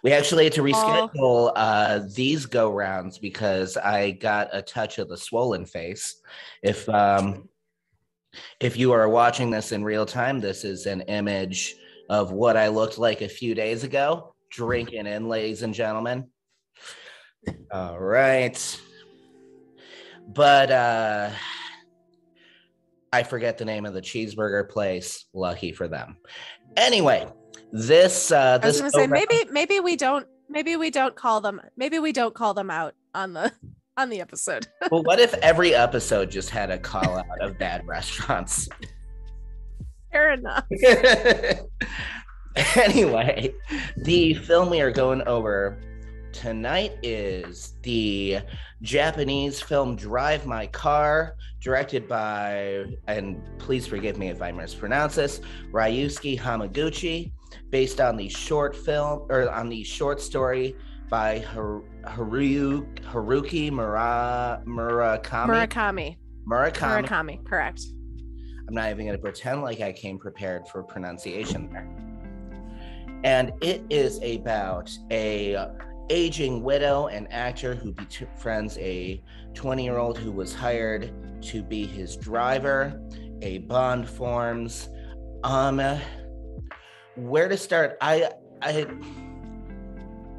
We actually had to all reschedule these go rounds because I got a touch of the swollen face. If you are watching this in real time, this is an image of what I looked like a few days ago. Drinking in, ladies and gentlemen. All right. But I forget the name of the cheeseburger place. Lucky for them. Anyway, this I was going to say maybe we don't call them out on the episode. Well, what if every episode just had a call out of bad restaurants? Fair enough. Anyway, the film we are going over tonight is the Japanese film Drive My Car, directed by, and please forgive me if I mispronounce this, Ryusuke Hamaguchi, based on the short story by Haruki Murakami, correct. I'm not even going to pretend like I came prepared for pronunciation there. And it is about a aging widow and actor who befriends a 20-year-old who was hired to be his driver. A bond forms. Where to start?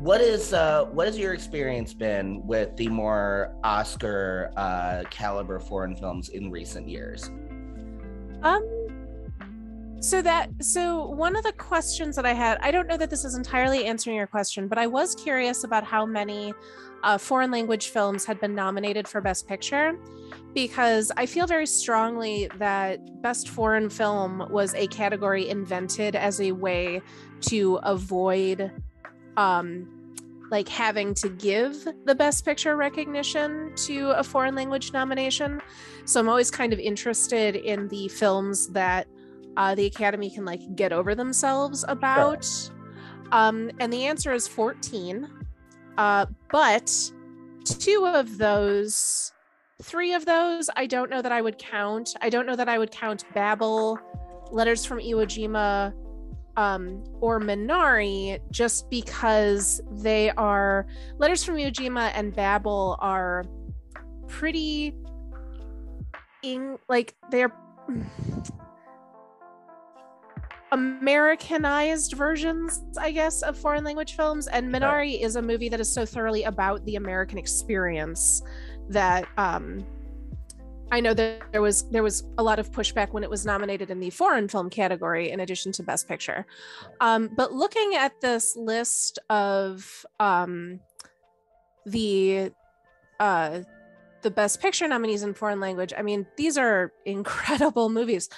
What has your experience been with the more Oscar caliber foreign films in recent years? So one of the questions that I had, I don't know that this is entirely answering your question, but I was curious about how many foreign language films had been nominated for Best Picture, because I feel very strongly that Best Foreign Film was a category invented as a way to avoid like having to give the Best Picture recognition to a foreign language nomination. So I'm always kind of interested in the films that the Academy can like get over themselves about. Sure. And the answer is 14. But three of those, I don't know that I would count. I don't know that I would count Babel, Letters from Iwo Jima, or Minari, just because they are, Letters from Iwo Jima and Babel are pretty they're Americanized versions, I guess, of foreign language films. And Minari is a movie that is so thoroughly about the American experience that I know that there was a lot of pushback when it was nominated in the foreign film category in addition to Best Picture. But looking at this list of the Best Picture nominees in foreign language, I mean, these are incredible movies.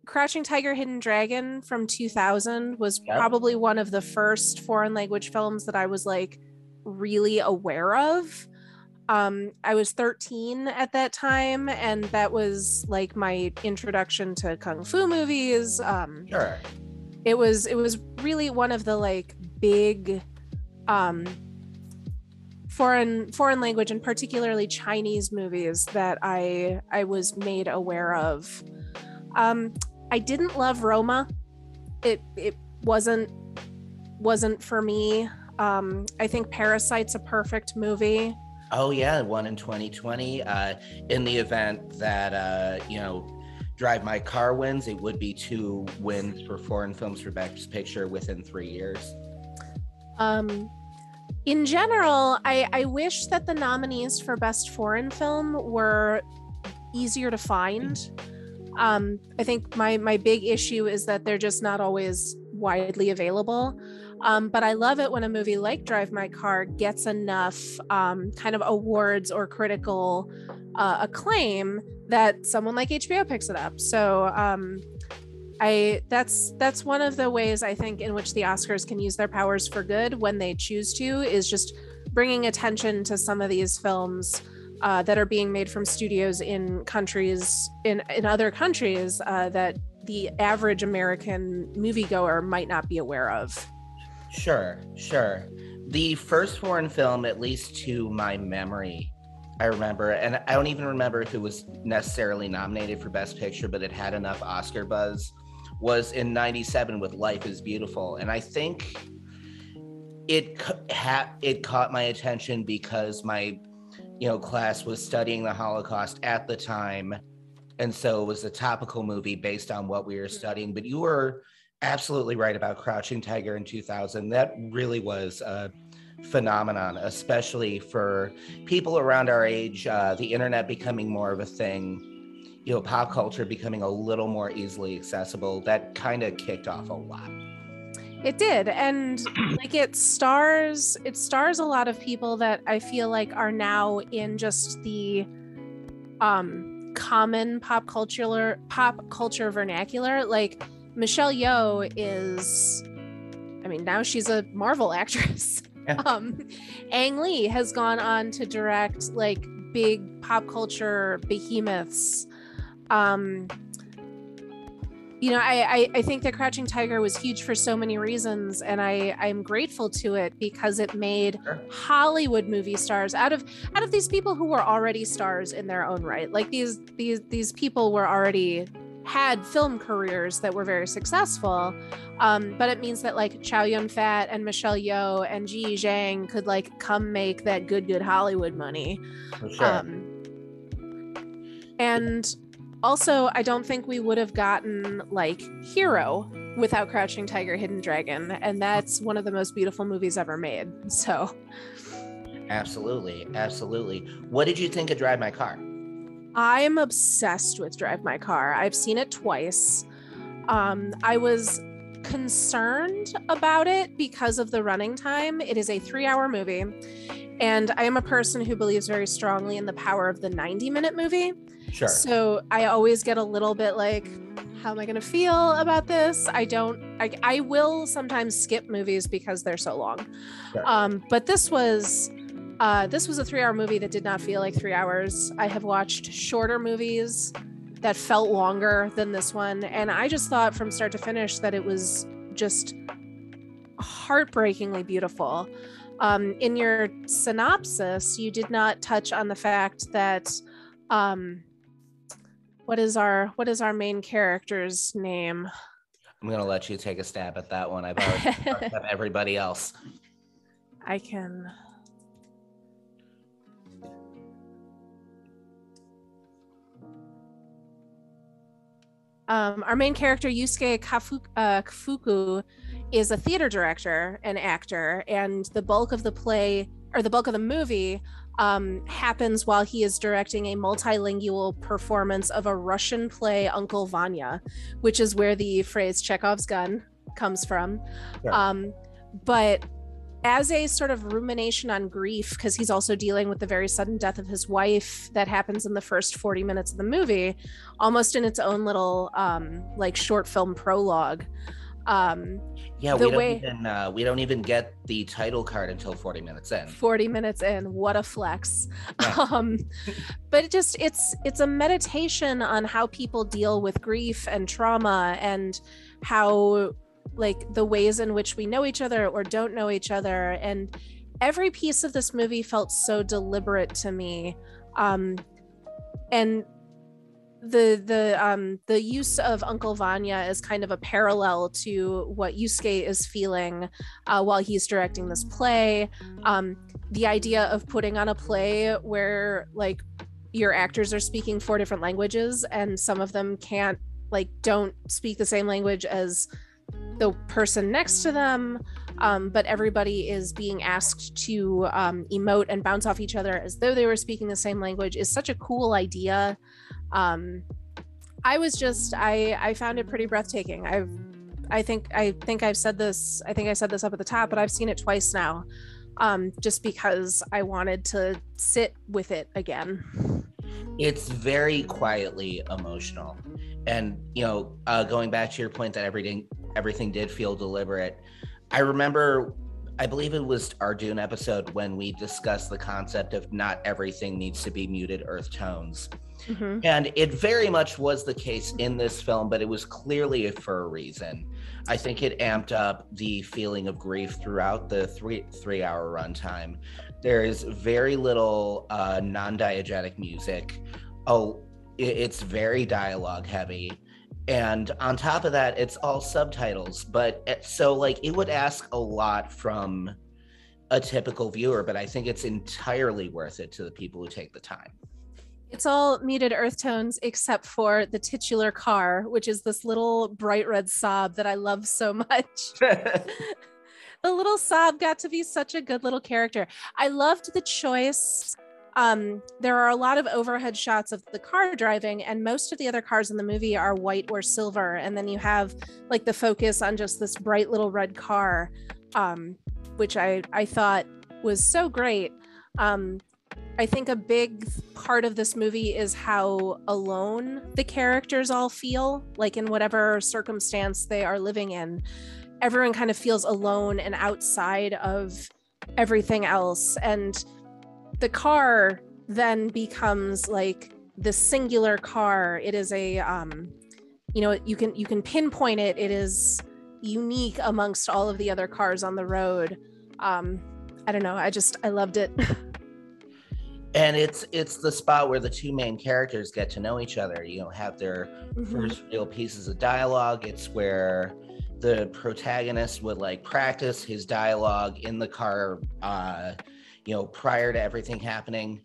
Crouching Tiger, Hidden Dragon from 2000 was probably one of the first foreign language films that I was like really aware of. I was 13 at that time, and that was like my introduction to kung fu movies. Sure. It was really one of the like big foreign language and particularly Chinese movies that I was made aware of. I didn't love Roma. It wasn't for me. I think Parasite's a perfect movie. Oh yeah, one in 2020. In the event that Drive My Car wins, it would be 2 wins for foreign films for Best Picture within 3 years. In general, I wish that the nominees for Best Foreign Film were easier to find. I think my big issue is that they're just not always widely available. But I love it when a movie like Drive My Car gets enough kind of awards or critical acclaim that someone like HBO picks it up. So that's one of the ways I think in which the Oscars can use their powers for good when they choose to, is just bringing attention to some of these films that are being made from studios in other countries that the average American moviegoer might not be aware of. Sure. The first foreign film, at least to my memory, I remember, and I don't even remember if it was necessarily nominated for Best Picture, but it had enough Oscar buzz, was in 97 with Life is Beautiful. And I think it caught my attention because my class was studying the Holocaust at the time, and so it was a topical movie based on what we were studying. But you were absolutely right about Crouching Tiger in 2000. That really was a phenomenon, especially for people around our age. The internet becoming more of a thing, pop culture becoming a little more easily accessible. That kind of kicked off a lot. It did, and like it stars a lot of people that I feel like are now in just the common pop culture vernacular. Like Michelle Yeoh is, now she's a Marvel actress. Yeah. Ang Lee has gone on to direct like big pop culture behemoths. I think that Crouching Tiger was huge for so many reasons, and I'm grateful to it because it made Hollywood movie stars out of these people who were already stars in their own right. Like these people were already had film careers that were very successful, but it means that like Chow Yun-fat and Michelle Yeoh and Ji Zhang could like come make that good Hollywood money. For sure. And also, I don't think we would have gotten like Hero without Crouching Tiger, Hidden Dragon, and that's one of the most beautiful movies ever made. So, absolutely. What did you think of Drive My Car? I'm obsessed with Drive My Car. I've seen it twice. I was concerned about it because of the running time. It is a 3-hour movie, and I am a person who believes very strongly in the power of the 90-minute movie. Sure. So I always get a little bit like, how am I going to feel about this? I will sometimes skip movies because they're so long. Sure. But this was a 3-hour movie that did not feel like 3 hours. I have watched shorter movies that felt longer than this one, and I just thought from start to finish that it was just heartbreakingly beautiful. In your synopsis, you did not touch on the fact that what is our main character's name? I'm gonna let you take a stab at that one. I've already talked about everybody else. I can. Our main character, Yusuke Kafuku, is a theater director and actor, and the bulk of the play, or the bulk of the movie, happens while he is directing a multilingual performance of a Russian play, Uncle Vanya, which is where the phrase Chekhov's gun comes from. Sure. But as a sort of rumination on grief, because he's also dealing with the very sudden death of his wife that happens in the first 40 minutes of the movie, almost in its own little like short film prologue. Yeah, we don't even get the title card until 40 minutes in. 40 minutes in, what a flex. Yeah. But it's a meditation on how people deal with grief and trauma, and how like the ways in which we know each other or don't know each other. And every piece of this movie felt so deliberate to me. And the use of Uncle Vanya is kind of a parallel to what Yusuke is feeling while he's directing this play. The idea of putting on a play where like your actors are speaking 4 different languages, and some of them don't speak the same language as the person next to them, but everybody is being asked to emote and bounce off each other as though they were speaking the same language, is such a cool idea. I found it pretty breathtaking. I think I said this up at the top, but I've seen it twice now, just because I wanted to sit with it again. It's very quietly emotional. And, going back to your point that everything did feel deliberate. I remember, I believe it was our Dune episode when we discussed the concept of not everything needs to be muted earth tones. Mm-hmm. And it very much was the case in this film, but it was clearly for a reason. I think it amped up the feeling of grief throughout the three-hour runtime. There is very little non-diegetic music. It's very dialogue heavy. And on top of that, it's all subtitles. But so like it would ask a lot from a typical viewer, but I think it's entirely worth it to the people who take the time. It's all muted earth tones except for the titular car, which is this little bright red Saab that I love so much. The little Saab got to be such a good little character. I loved the choice. There are a lot of overhead shots of the car driving, and most of the other cars in the movie are white or silver. And then you have like the focus on just this bright little red car, which I thought was so great. I think a big part of this movie is how alone the characters all feel, like in whatever circumstance they are living in. Everyone kind of feels alone and outside of everything else. And the car then becomes like the singular car. It is a, you can pinpoint it. It is unique amongst all of the other cars on the road. I don't know. I loved it. And it's the spot where the two main characters get to know each other, have their first real pieces of dialogue. It's where the protagonist would like practice his dialogue in the car, prior to everything happening.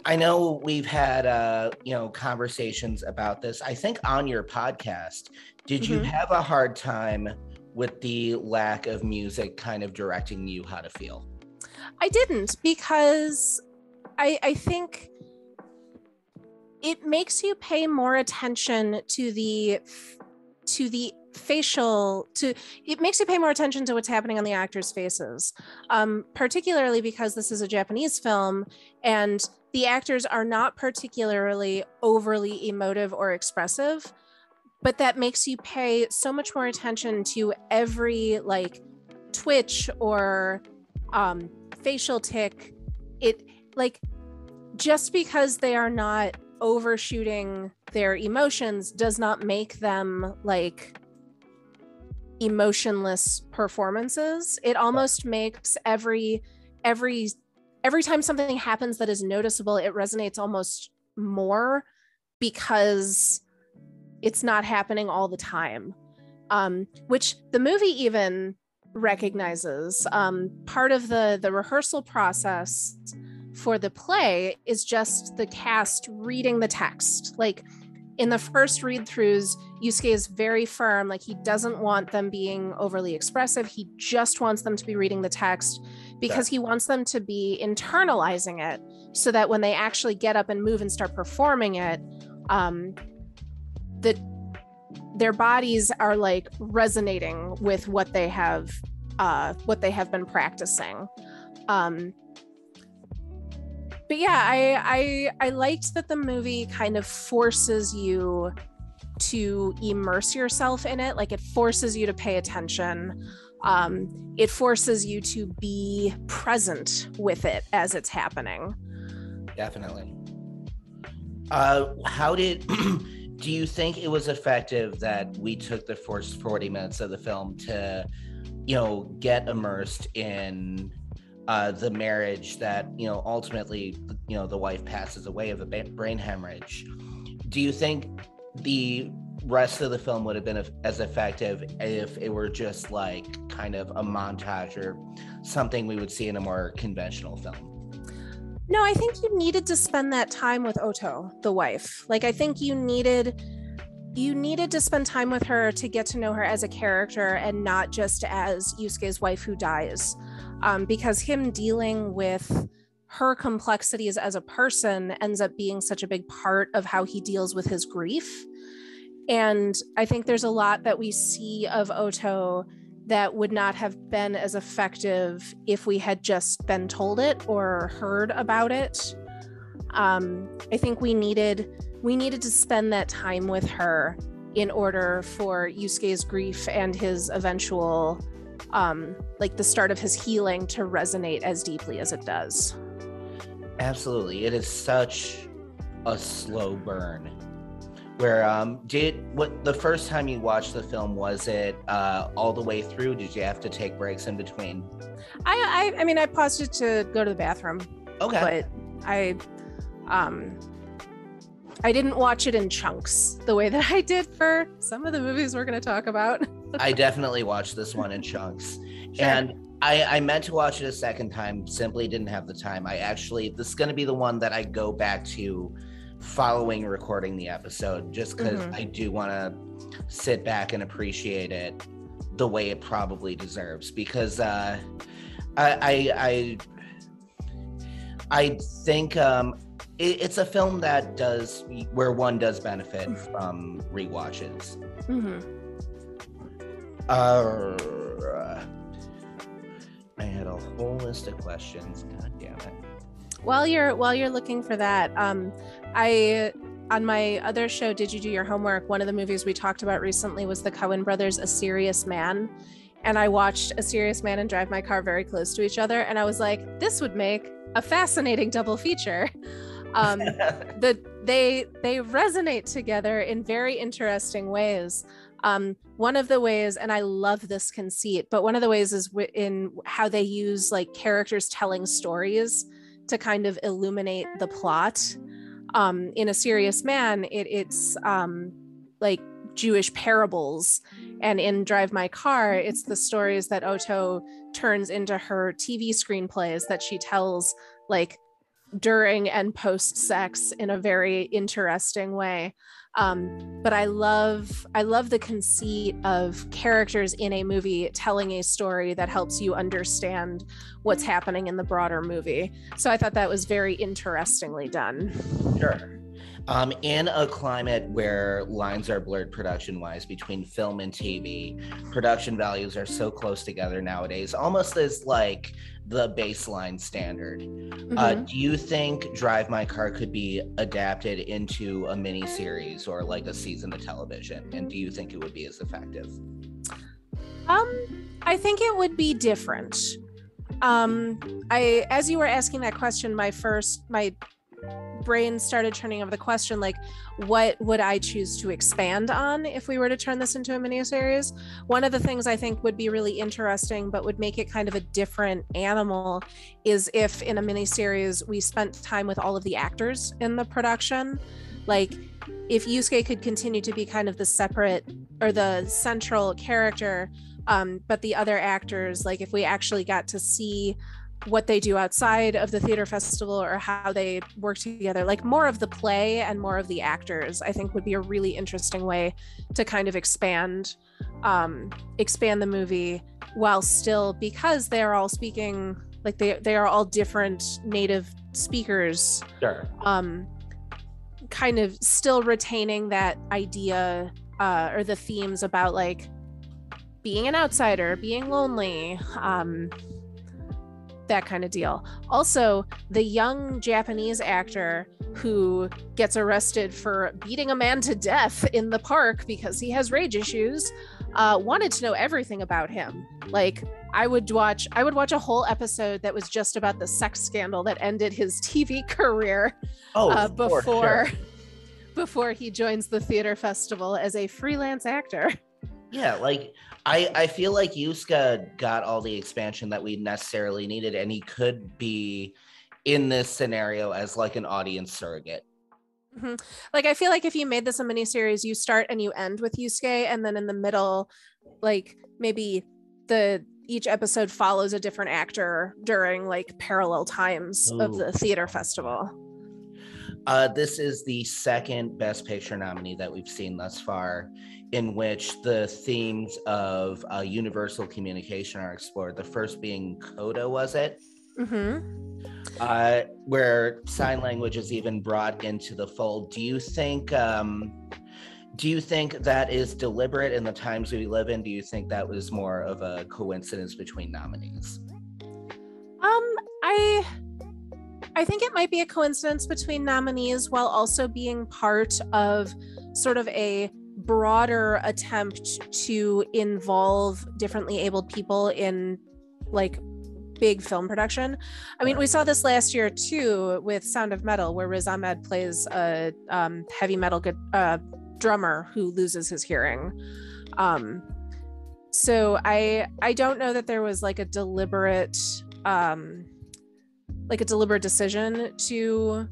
I know we've had, conversations about this. I think on your podcast, did you have a hard time with the lack of music kind of directing you how to feel? I didn't, because I think it makes you pay more attention it makes you pay more attention to what's happening on the actors' faces, particularly because this is a Japanese film and the actors are not particularly overly emotive or expressive, but that makes you pay so much more attention to every like twitch or facial tick. It like, just because they are not overshooting their emotions does not make them like emotionless performances. It almost makes every time something happens that is noticeable, it resonates almost more because it's not happening all the time, which the movie even recognizes. Part of the rehearsal process for the play is just the cast reading the text. Like in the first read-throughs, Yusuke is very firm. Like he doesn't want them being overly expressive. He just wants them to be reading the text because he wants them to be internalizing it so that when they actually get up and move and start performing it, their bodies are like resonating with what they have been practicing. But yeah, I liked that the movie kind of forces you to immerse yourself in it. Like it forces you to pay attention. It forces you to be present with it as it's happening. Definitely. Do you think it was effective that we took the first 40 minutes of the film to, get immersed in the marriage that, ultimately, the wife passes away of a brain hemorrhage? Do you think the rest of the film would have been as effective if it were just like kind of a montage or something we would see in a more conventional film? No, I think you needed to spend that time with Oto, the wife. Like, I think you needed to spend time with her to get to know her as a character and not just as Yusuke's wife who dies. Because him dealing with her complexities as a person ends up being such a big part of how he deals with his grief. And I think there's a lot that we see of Oto that would not have been as effective if we had just been told it or heard about it. I think we needed to spend that time with her in order for Yusuke's grief and his eventual, like the start of his healing to resonate as deeply as it does. Absolutely. It is such a slow burn. Where the first time you watched the film, was it all the way through? Did you have to take breaks in between? I mean, I paused it to go to the bathroom. Okay. But I didn't watch it in chunks the way that I did for some of the movies we're going to talk about. I definitely watched this one in chunks. Sure. And I meant to watch it a second time, simply didn't have the time. This is going to be the one that I go back to following recording the episode, just because I do want to sit back and appreciate it the way it probably deserves. Because I think it's a film where one does benefit from rewatches. I had a whole list of questions. God damn it. While you're looking for that, on my other show, Did You Do Your Homework? One of the movies we talked about recently was the Coen brothers' A Serious Man. And I watched A Serious Man and Drive My Car very close to each other. And I was like, this would make a fascinating double feature. They resonate together in very interesting ways. One of the ways, and I love this conceit, but one of the ways is in how they use like characters telling stories to kind of illuminate the plot. In A Serious Man, it's like Jewish parables. And in Drive My Car, it's the stories that Otto turns into her TV screenplays that she tells like during and post sex in a very interesting way. But I love the conceit of characters in a movie telling a story that helps you understand what's happening in the broader movie. So I thought that was very interestingly done. Sure. In a climate where lines are blurred production-wise between film and TV, production values are so close together nowadays, almost as like the baseline standard. Do you think Drive My Car could be adapted into a mini-series or like a season of television? And do you think it would be as effective? I think it would be different. As you were asking that question, my brain started turning over the question, like, what would I choose to expand on if we were to turn this into a miniseries? One of the things I think would be really interesting, but would make it kind of a different animal, is if in a miniseries we spent time with all of the actors in the production. Like, if Yusuke could continue to be kind of the separate or the central character, but the other actors, like if we actually got to see what they do outside of the theater festival or how they work together, like more of the play and more of the actors, I think would be a really interesting way to kind of expand the movie, while still, because they are all speaking, like they are all different native speakers. Sure. Kind of still retaining that idea or the themes about like being an outsider, being lonely, that kind of deal. Also, the young Japanese actor who gets arrested for beating a man to death in the park because he has rage issues, wanted to know everything about him. Like, I would watch a whole episode that was just about the sex scandal that ended his TV career before he joins the theater festival as a freelance actor. Yeah, like I feel like Yusuke got all the expansion that we necessarily needed, and he could be in this scenario as like an audience surrogate. Mm-hmm. Like, I feel like if you made this a miniseries, you start and you end with Yusuke, and then in the middle, like maybe each episode follows a different actor during like parallel times of the theater festival. This is the second Best Picture nominee that we've seen thus far, in which the themes of universal communication are explored. The first being Coda, was it? Mm-hmm. Where sign language is even brought into the fold. Do you think that is deliberate in the times we live in? Do you think that was more of a coincidence between nominees? I think it might be a coincidence between nominees, while also being part of sort of a broader attempt to involve differently abled people in like big film production. I mean, we saw this last year too with Sound of Metal, where Riz Ahmed plays a heavy metal drummer who loses his hearing. So I don't know that there was like a deliberate decision to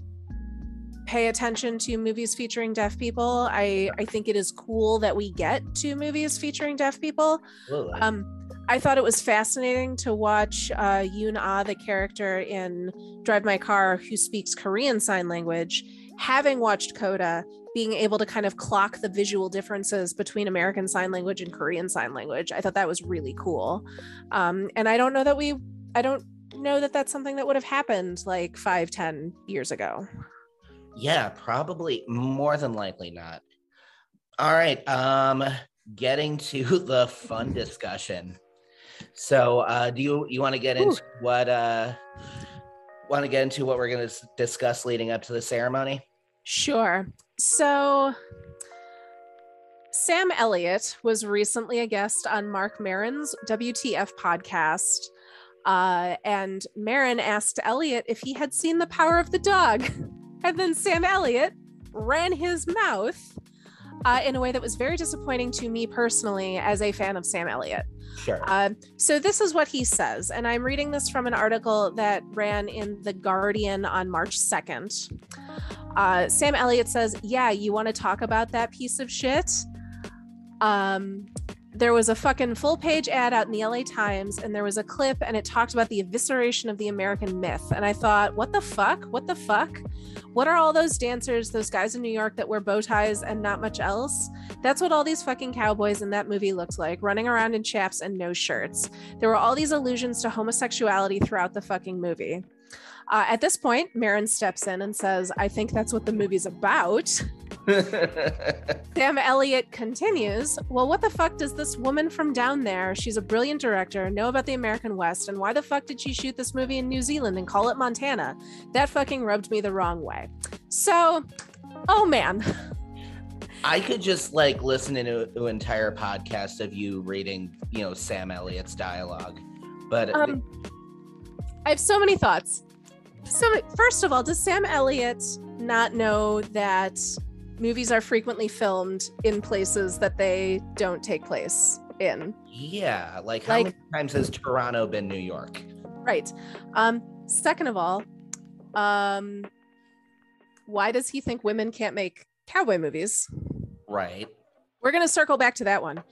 pay attention to movies featuring deaf people. I think it is cool that we get to movies featuring deaf people. Absolutely. I thought it was fascinating to watch Yoon Ah, the character in Drive My Car, who speaks Korean Sign Language, having watched Coda, being able to kind of clock the visual differences between American Sign Language and Korean Sign Language. I thought that was really cool. And I don't know that that's something that would have happened like 5-10 years ago. Yeah, probably, more than likely not. All right, getting to the fun discussion. So, do you want to get into what we're going to discuss leading up to the ceremony? Sure. So, Sam Elliott was recently a guest on Mark Maron's WTF podcast. And Maron asked Elliott if he had seen The Power of the Dog. And then Sam Elliott ran his mouth in a way that was very disappointing to me personally as a fan of Sam Elliott. Sure. So this is what he says, and I'm reading this from an article that ran in The Guardian on March 2nd. Sam Elliott says, yeah, you want to talk about that piece of shit? There was a fucking full page ad out in the LA Times, and there was a clip, and it talked about the evisceration of the American myth. And I thought, what the fuck? What the fuck? What are all those dancers, those guys in New York that wear bow ties and not much else? That's what all these fucking cowboys in that movie looked like, running around in chaps and no shirts. There were all these allusions to homosexuality throughout the fucking movie. At this point, Maron steps in and says, I think that's what the movie's about. Sam Elliott continues, well, what the fuck does this woman from down there, she's a brilliant director, know about the American West, and why the fuck did she shoot this movie in New Zealand and call it Montana? That fucking rubbed me the wrong way. So, oh man. I could just like listen to an entire podcast of you reading, Sam Elliott's dialogue. But I have so many thoughts. So first of all, does Sam Elliott not know that movies are frequently filmed in places that they don't take place in? Yeah, like how many times has Toronto been New York? Right. Second of all, why does he think women can't make cowboy movies? Right. We're going to circle back to that one.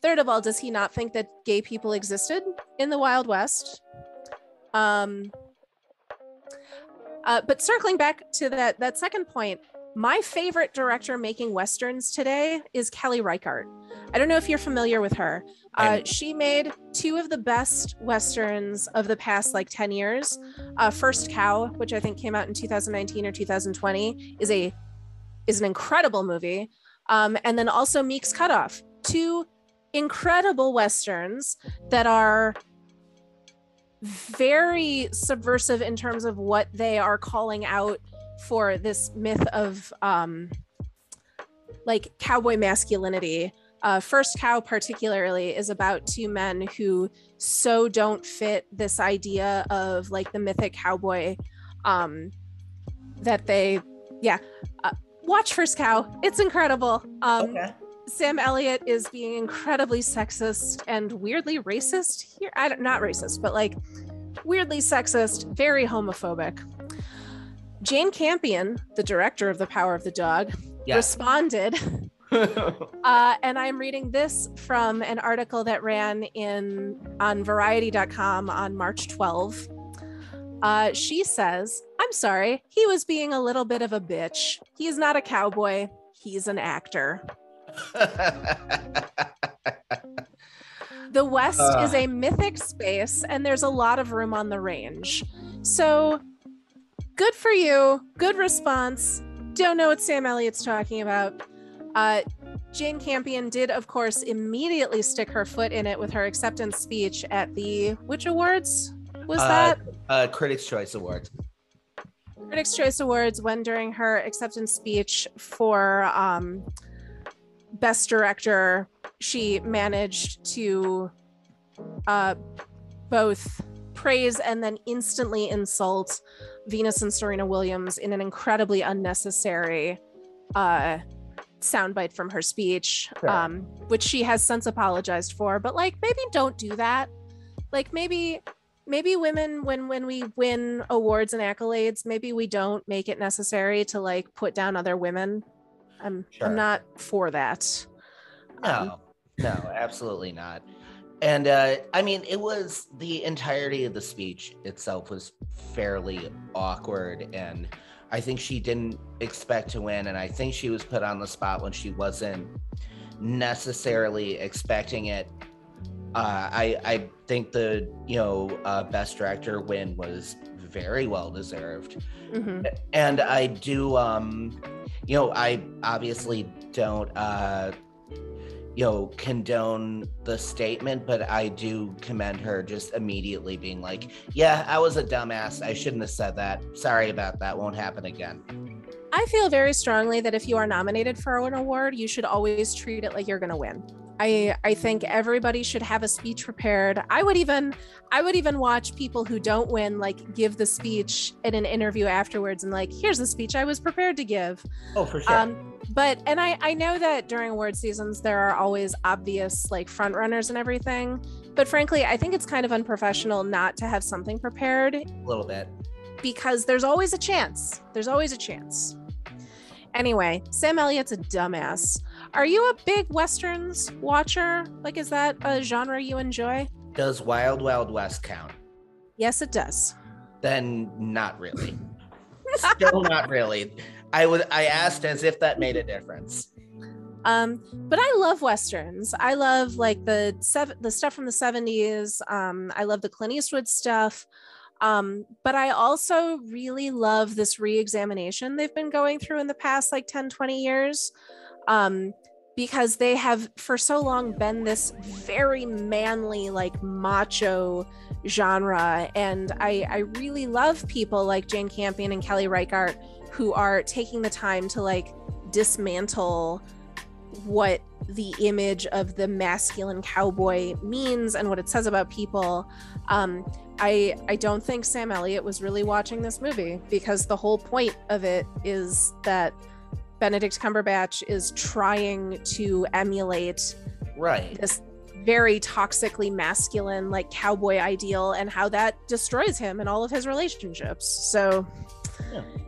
Third of all, does he not think that gay people existed in the Wild West? But circling back to that second point, my favorite director making Westerns today is Kelly Reichardt. I don't know if you're familiar with her. She made two of the best Westerns of the past 10 years. First Cow, which I think came out in 2019 or 2020, is an incredible movie. And then also Meek's Cutoff, two incredible Westerns that are very subversive in terms of what they are calling out for this myth of cowboy masculinity. First Cow particularly is about two men who so don't fit this idea of the mythic cowboy that they watch First Cow. It's incredible. Okay. Sam Elliott is being incredibly sexist and weirdly racist here. Not racist, but weirdly sexist, very homophobic. Jane Campion, the director of The Power of the Dog, responded. And I'm reading this from an article that ran on Variety.com on March 12. She says, I'm sorry, he was being a little bit of a bitch. He's not a cowboy. He's an actor. The West is a mythic space, and there's a lot of room on the range. So good for you. Good response. Don't know what Sam Elliott's talking about. Jane Campion did, of course, immediately stick her foot in it with her acceptance speech at which awards was that? Critics' Choice Awards. Critics' Choice Awards, when during her acceptance speech for Best Director, she managed to both praise and then instantly insult Venus and Serena Williams in an incredibly unnecessary soundbite from her speech, sure. Which she has since apologized for. But maybe don't do that. Maybe maybe women, when we win awards and accolades, maybe we don't make it necessary to like put down other women. I'm not for that. No, absolutely not. And I mean, it was the entirety of the speech itself was fairly awkward, and I think she didn't expect to win, and I think she was put on the spot when she wasn't necessarily expecting it. I think the best director win was very well deserved. Mm-hmm. And I do I obviously don't condone the statement, but I do commend her just immediately being like, yeah, I was a dumbass, I shouldn't have said that, sorry about that, won't happen again. I feel very strongly that if you are nominated for an award, you should always treat it like you're going to win. I think everybody should have a speech prepared. I would even watch people who don't win like give the speech in an interview afterwards and like, here's the speech I was prepared to give. Oh, for sure. But I know that during award seasons there are always obvious like front runners and everything. But frankly, I think it's kind of unprofessional not to have something prepared. A little bit. Because there's always a chance. There's always a chance. Anyway, Sam Elliott's a dumbass. Are you a big Westerns watcher? Like, is that a genre you enjoy? Does Wild Wild West count? Yes, it does. Then not really. Still not really. I asked as if that made a difference. But I love Westerns. I love like the stuff from the 70s. I love the Clint Eastwood stuff. But I also really love this re-examination they've been going through in the past like 10, 20 years. Because they have for so long been this very manly, like macho genre. And I really love people like Jane Campion and Kelly Reichardt who are taking the time to like dismantle what the image of the masculine cowboy means and what it says about people. I don't think Sam Elliott was really watching this movie because the whole point of it is that Benedict Cumberbatch is trying to emulate this very toxically masculine like cowboy ideal and how that destroys him in all of his relationships. So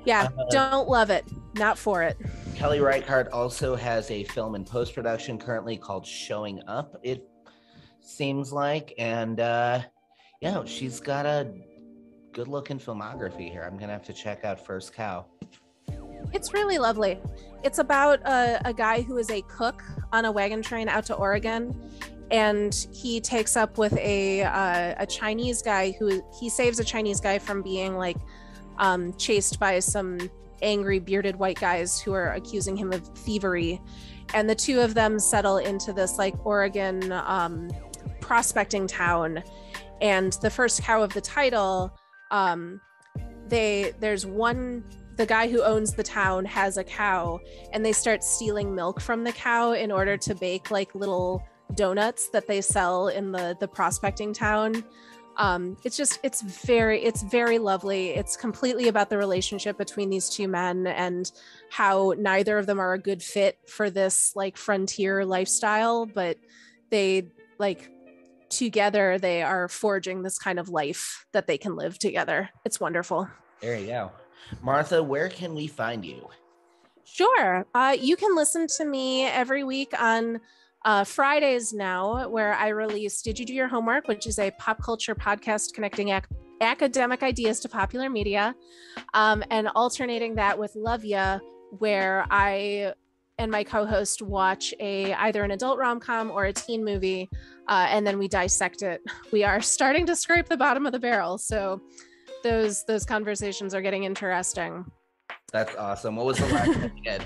yeah, don't love it, not for it. Kelly Reichardt also has a film in post-production currently called Showing Up, it seems like, and she's got a good looking filmography here. I'm gonna have to check out First Cow. It's really lovely. It's about a guy who is a cook on a wagon train out to Oregon, and he takes up with a Chinese guy who he saves a Chinese guy from being like chased by some angry bearded white guys who are accusing him of thievery, and the two of them settle into this like Oregon prospecting town. And the first cow of the title, the guy who owns the town has a cow, and they start stealing milk from the cow in order to bake like little donuts that they sell in the prospecting town. It's very lovely. It's completely about the relationship between these two men and how neither of them are a good fit for this like frontier lifestyle, but they like together they are forging this kind of life that they can live together. It's wonderful. There you go. Martha, where can we find you? Sure. You can listen to me every week on Fridays now, where I release Did You Do Your Homework, which is a pop culture podcast connecting academic ideas to popular media, and alternating that with Love Ya, where I and my co-host watch either an adult rom-com or a teen movie, and then we dissect it. We are starting to scrape the bottom of the barrel, so those conversations are getting interesting. That's awesome. What was the last one you did?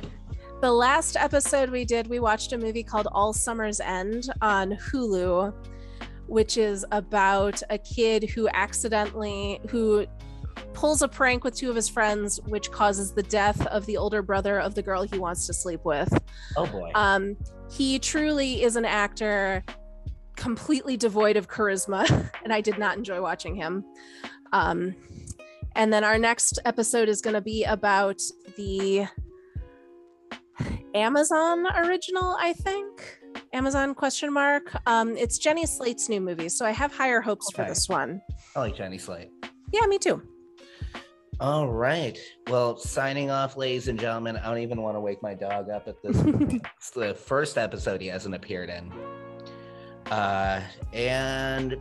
The last episode we watched a movie called All Summer's End on Hulu, which is about a kid who pulls a prank with two of his friends, which causes the death of the older brother of the girl he wants to sleep with. Oh boy. He truly is an actor completely devoid of charisma, and I did not enjoy watching him. And then our next episode is going to be about the Amazon original, I think. Amazon ? It's Jenny Slate's new movie, so I have higher hopes for this one. I like Jenny Slate. Yeah, me too. All right. Well, signing off, ladies and gentlemen. I don't even want to wake my dog up at this. It's the first episode he hasn't appeared in. And